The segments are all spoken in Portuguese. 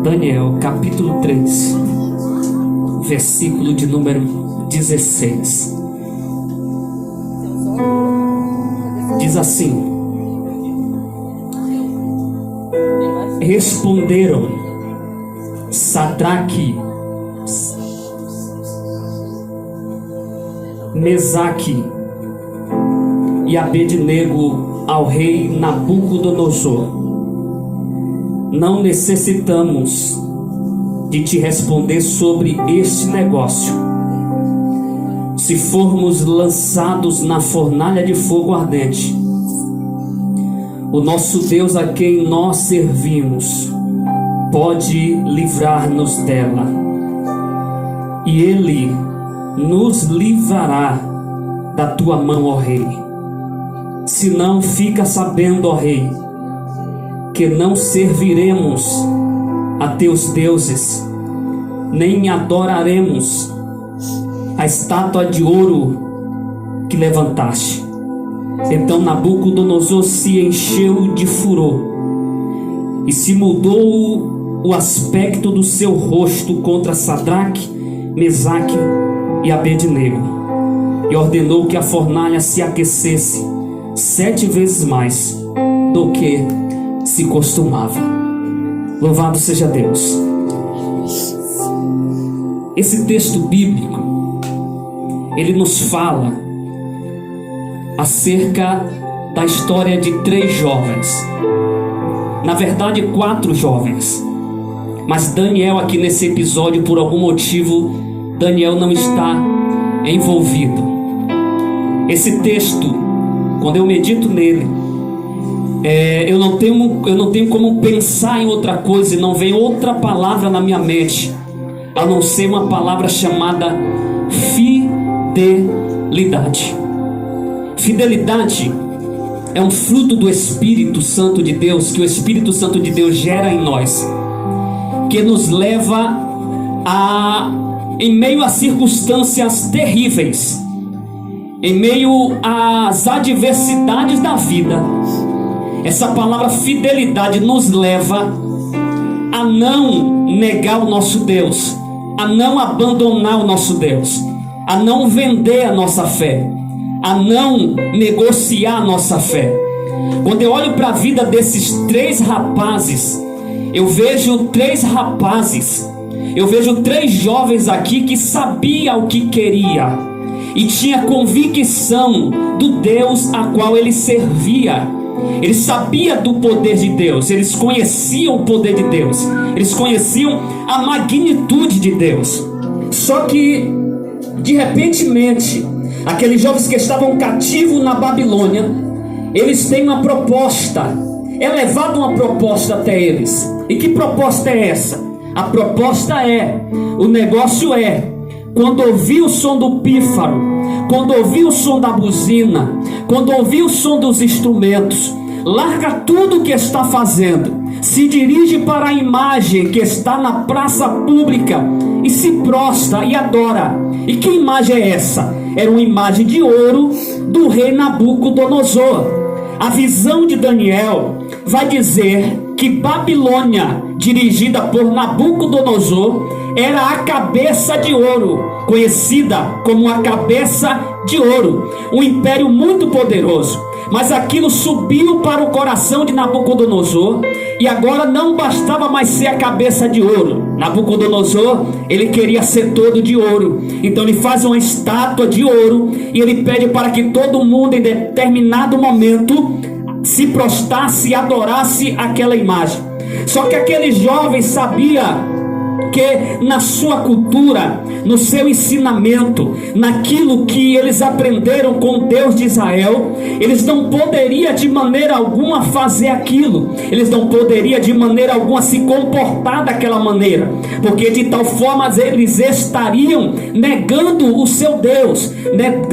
Daniel, capítulo 3, versículo de número 16. Diz assim: responderam Sadraque, Mesaque e Abednego ao rei Nabucodonosor: não necessitamos de te responder sobre este negócio. Se formos lançados na fornalha de fogo ardente, o nosso Deus a quem nós servimos pode livrar-nos dela, e Ele nos livrará da tua mão, ó rei. Se não, fica sabendo, ó rei, que não serviremos a teus deuses, nem adoraremos a estátua de ouro que levantaste. Então Nabucodonosor se encheu de furor e se mudou o aspecto do seu rosto contra Sadraque, Mesaque e Abednego, e ordenou que a fornalha se aquecesse 7 vezes mais do que se costumava. Louvado seja Deus. Esse texto bíblico, ele nos fala acerca da história de 3 jovens. Na verdade, 4 jovens. Mas Daniel, aqui nesse episódio, por algum motivo, Daniel não está envolvido. Esse texto, quando eu medito nele, eu não tenho como pensar em outra coisa, e não vem outra palavra na minha mente a não ser uma palavra chamada fidelidade. Fidelidade é um fruto do Espírito Santo de Deus, que o Espírito Santo de Deus gera em nós, que nos leva em meio a circunstâncias terríveis, em meio às adversidades da vida, essa palavra fidelidade nos leva a não negar o nosso Deus, a não abandonar o nosso Deus, a não vender a nossa fé, a não negociar a nossa fé. Quando eu olho para a vida desses 3 rapazes, eu vejo 3 rapazes, eu vejo 3 jovens aqui que sabia o que queria e tinha convicção do Deus a qual ele servia. Eles sabiam do poder de Deus, eles conheciam o poder de Deus, eles conheciam a magnitude de Deus. Só que, de repentemente, aqueles jovens que estavam cativos na Babilônia, eles têm uma proposta, é levada uma proposta até eles. E que proposta é essa? A proposta o negócio é, quando ouvir o som do pífaro, quando ouvir o som da buzina, quando ouvir o som dos instrumentos, larga tudo o que está fazendo, se dirige para a imagem que está na praça pública e se prostra e adora. E que imagem é essa? Era uma imagem de ouro do rei Nabucodonosor. A visão de Daniel vai dizer que Babilônia, dirigida por Nabucodonosor, era a cabeça de ouro, conhecida como a cabeça de ouro, um império muito poderoso. Mas aquilo subiu para o coração de Nabucodonosor, e agora não bastava mais ser a cabeça de ouro. Nabucodonosor, ele queria ser todo de ouro. Então ele faz uma estátua de ouro e ele pede para que todo mundo, em determinado momento, se prostrasse e adorasse aquela imagem. Só que aqueles jovens sabiam que na sua cultura, no seu ensinamento, naquilo que eles aprenderam com o Deus de Israel, eles não poderiam de maneira alguma fazer aquilo, eles não poderiam de maneira alguma se comportar daquela maneira, porque de tal forma eles estariam negando o seu Deus,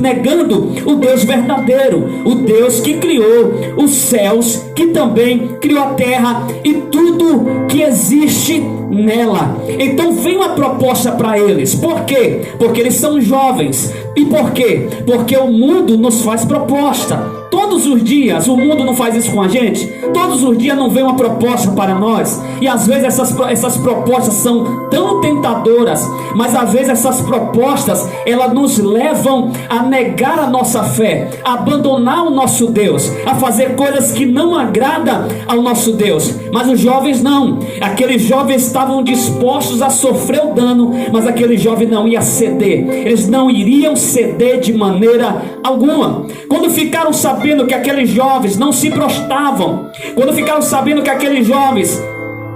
negando o Deus verdadeiro, o Deus que criou os céus, que também criou a terra e tudo que existe nela. Então vem uma proposta para eles. Por quê? Porque eles são jovens. E por quê? Porque o mundo nos faz proposta. Todos os dias o mundo não faz isso com a gente. Todos os dias não vem uma proposta para nós. E às vezes essas propostas são tão tentadoras, mas às vezes essas propostas elas nos levam a negar a nossa fé, a abandonar o nosso Deus, a fazer coisas que não agradam ao nosso Deus. Mas os jovens não. Aqueles jovens estavam dispostos a sofrer o dano, mas aquele jovem não ia ceder. Eles não iriam ceder de maneira alguma. Quando ficaram sabendo que aqueles jovens não se prostravam, quando ficaram sabendo que aqueles jovens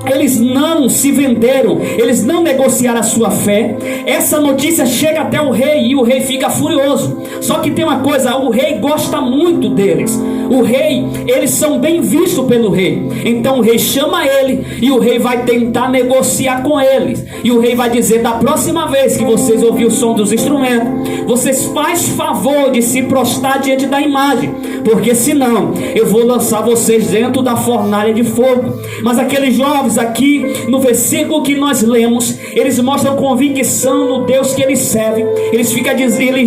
eles não se venderam, eles não negociaram a sua fé, essa notícia chega até o rei e o rei fica furioso. Só que tem uma coisa, o rei gosta muito deles. O rei, eles são bem vistos pelo rei. Então o rei chama ele e o rei vai tentar negociar com eles. E o rei vai dizer: da próxima vez que vocês ouvirem o som dos instrumentos, vocês faz favor de se prostrar diante da imagem, porque senão eu vou lançar vocês dentro da fornalha de fogo. Mas aqueles jovens aqui no versículo que nós lemos, eles mostram convicção no Deus que eles servem. Eles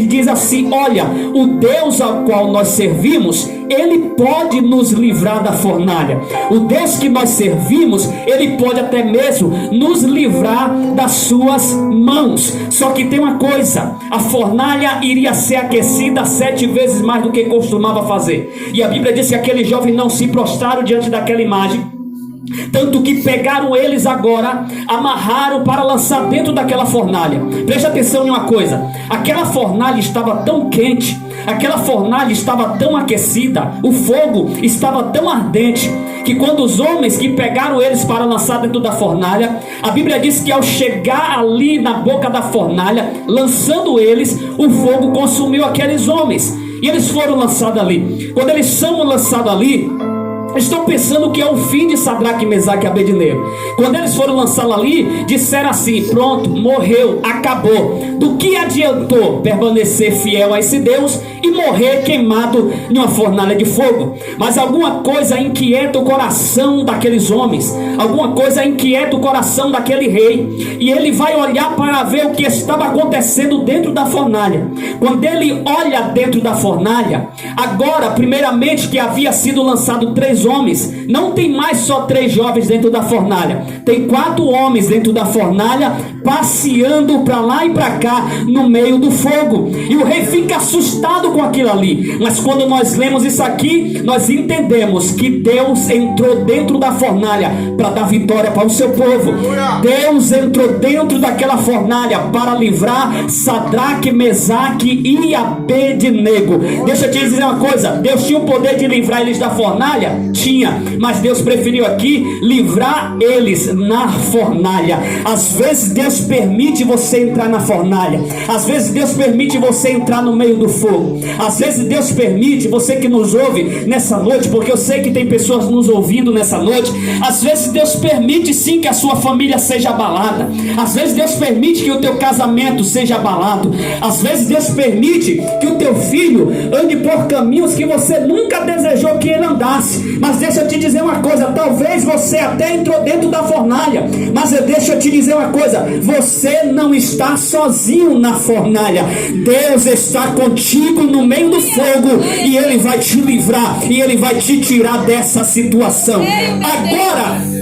dizem assim: olha, o Deus ao qual nós servimos, Ele pode nos livrar da fornalha. O Deus que nós servimos, Ele pode até mesmo nos livrar das suas mãos. Só que tem uma coisa: a fornalha iria ser aquecida 7 vezes mais do que costumava fazer. E a Bíblia diz que aqueles jovens não se prostraram diante daquela imagem, tanto que pegaram eles agora, amarraram para lançar dentro daquela fornalha. Preste atenção em uma coisa: aquela fornalha estava tão quente, aquela fornalha estava tão aquecida, o fogo estava tão ardente, que quando os homens que pegaram eles para lançar dentro da fornalha, a Bíblia diz que ao chegar ali na boca da fornalha, lançando eles, o fogo consumiu aqueles homens, e eles foram lançados ali. Quando eles são lançados ali, estão pensando que é o fim de Sadraque, Mesaque e Abednego. Quando eles foram lançá-lo ali, disseram assim: pronto, morreu, acabou. Do que adiantou permanecer fiel a esse Deus e morrer queimado em uma fornalha de fogo? Mas alguma coisa inquieta o coração daqueles homens, alguma coisa inquieta o coração daquele rei, e ele vai olhar para ver o que estava acontecendo dentro da fornalha. Quando ele olha dentro da fornalha, agora, primeiramente, que havia sido lançado 3 homens, não tem mais só 3 jovens dentro da fornalha, tem 4 homens dentro da fornalha, passeando para lá e para cá no meio do fogo. E o rei fica assustado com aquilo ali. Mas quando nós lemos isso aqui, nós entendemos que Deus entrou dentro da fornalha para dar vitória para o seu povo. Deus entrou dentro daquela fornalha para livrar Sadraque, Mesaque e Abednego. Deixa eu te dizer uma coisa: Deus tinha o poder de livrar eles da fornalha? Tinha, mas Deus preferiu aqui livrar eles na fornalha. Às vezes Deus permite você entrar na fornalha, às vezes Deus permite você entrar no meio do fogo, às vezes Deus permite, você que nos ouve nessa noite, porque eu sei que tem pessoas nos ouvindo nessa noite, às vezes Deus permite sim que a sua família seja abalada, às vezes Deus permite que o teu casamento seja abalado, às vezes Deus permite que o teu filho ande por caminhos que você nunca desejou que ele andasse. Mas deixa eu te dizer uma coisa: talvez você até entrou dentro da fornalha, mas deixa eu te dizer uma coisa: você não está sozinho na fornalha. Deus está contigo no meio do fogo, e Ele vai te livrar, e Ele vai te tirar dessa situação. Agora,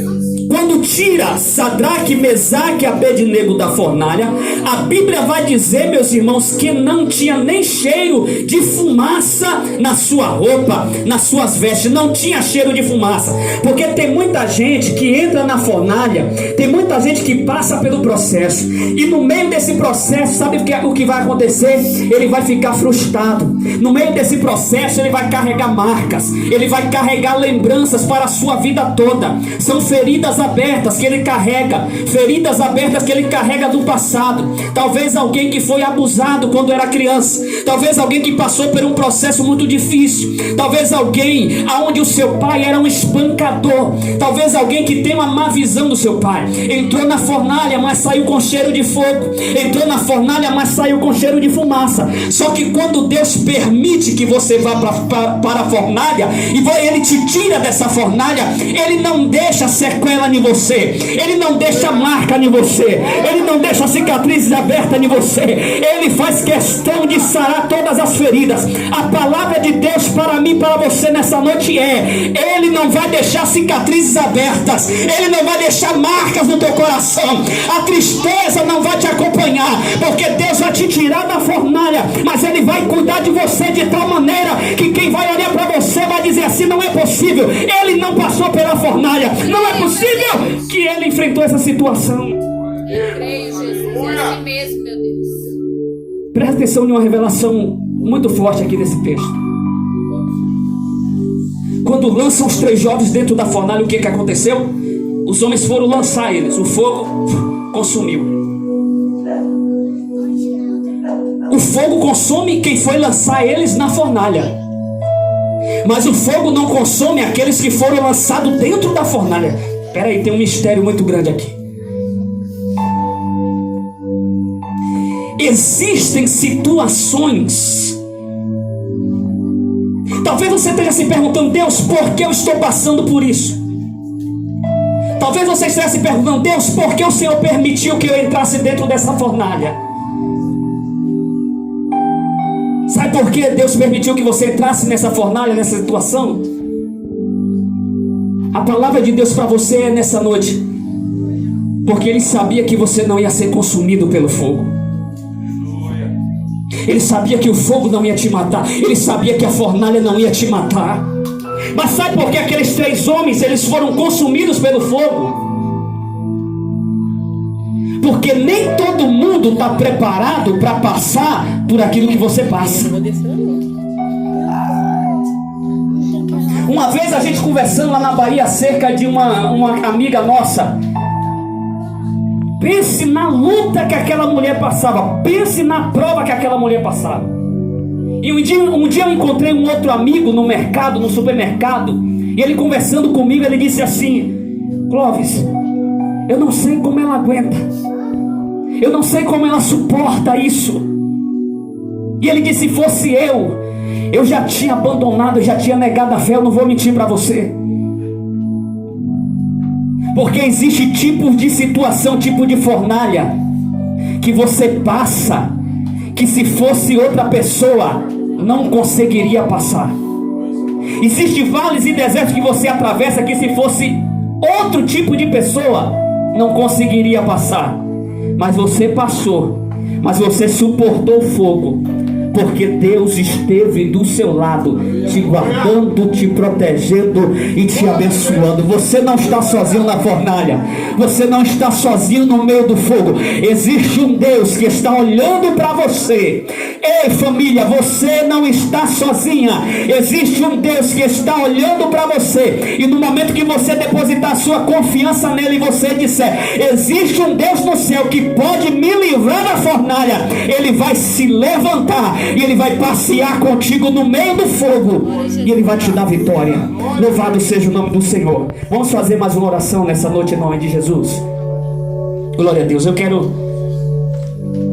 quando tira Sadraque, Mesaque e Abednego da fornalha, a Bíblia vai dizer, meus irmãos, que não tinha nem cheiro de fumaça na sua roupa, nas suas vestes. Não tinha cheiro de fumaça, porque tem muita gente que entra na fornalha, tem muita gente que passa pelo processo, e no meio desse processo, sabe o que vai acontecer? Ele vai ficar frustrado. No meio desse processo, ele vai carregar marcas, ele vai carregar lembranças para a sua vida toda. São feridas abertas que ele carrega, feridas abertas que ele carrega do passado. Talvez alguém que foi abusado quando era criança, talvez alguém que passou por um processo muito difícil, talvez alguém aonde o seu pai era um espancador, talvez alguém que tem uma má visão do seu pai, entrou na fornalha, mas saiu com cheiro de fogo, entrou na fornalha, mas saiu com cheiro de fumaça. Só que quando Deus permite que você vá para a fornalha, e ele te tira dessa fornalha, Ele não deixa sequela em você, você. Ele não deixa marca em você. Ele não deixa cicatrizes abertas em você. Ele faz questão de sarar todas as feridas. A palavra de Deus para mim, para você nessa noite Ele não vai deixar cicatrizes abertas. Ele não vai deixar marcas no teu coração. A tristeza não vai te acompanhar, porque Deus vai te tirar da fornalha, mas Ele vai cuidar de você de tal maneira que quem vai olhar para você vai dizer assim: não é possível, ele não passou pela fornalha, não é possível que ele enfrentou essa situação. Eu creio, Jesus, é assim mesmo, meu Deus. Presta atenção em uma revelação muito forte aqui nesse texto. Quando lançam os 3 jovens dentro da fornalha, o que aconteceu? Os homens foram lançar eles, o fogo consumiu. O fogo consome quem foi lançar eles na fornalha, mas o fogo não consome aqueles que foram lançados dentro da fornalha. Espera aí, tem um mistério muito grande aqui. Existem situações. Talvez você esteja se perguntando: Deus, por que eu estou passando por isso? Talvez você esteja se perguntando: Deus, por que o Senhor permitiu que eu entrasse dentro dessa fornalha? Sabe por que Deus permitiu que você entrasse nessa fornalha, nessa situação? A palavra de Deus para você é nessa noite: porque Ele sabia que você não ia ser consumido pelo fogo. Ele sabia que o fogo não ia te matar. Ele sabia que a fornalha não ia te matar. Mas sabe por que aqueles 3 homens eles foram consumidos pelo fogo? Porque nem todo mundo está preparado para passar por aquilo que você passa. Uma vez a gente conversando lá na Bahia acerca de uma amiga nossa. Pense na luta que aquela mulher passava. Pense na prova que aquela mulher passava. E um dia eu encontrei um outro amigo no mercado, no supermercado. E ele conversando comigo, ele disse assim: Clóvis, eu não sei como ela aguenta. Eu não sei como ela suporta isso. E ele disse: se fosse eu já tinha abandonado, eu já tinha negado a fé. Eu não vou mentir para você. Porque existe tipos de situação, tipo de fornalha que você passa, que se fosse outra pessoa não conseguiria passar. Existem vales e desertos que você atravessa que se fosse outro tipo de pessoa não conseguiria passar. Mas você passou, mas você suportou o fogo, porque Deus esteve do seu lado, te guardando, te protegendo e te abençoando. Você não está sozinho na fornalha. Você não está sozinho no meio do fogo. Existe um Deus que está olhando para você. Ei, família, você não está sozinha. Existe um Deus que está olhando para você. E no momento que você depositar sua confiança nele e você disser: existe um Deus no céu que pode me livrar da fornalha, ele vai se levantar e ele vai passear contigo no meio do fogo e ele vai te dar vitória. Louvado seja o nome do Senhor. Vamos fazer mais uma oração nessa noite em nome de Jesus. Glória a Deus. Eu quero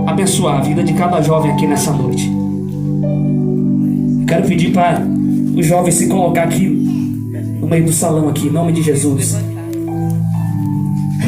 abençoar a vida de cada jovem aqui nessa noite. Eu quero pedir para os jovens se colocar aqui no meio do salão aqui, em nome de Jesus.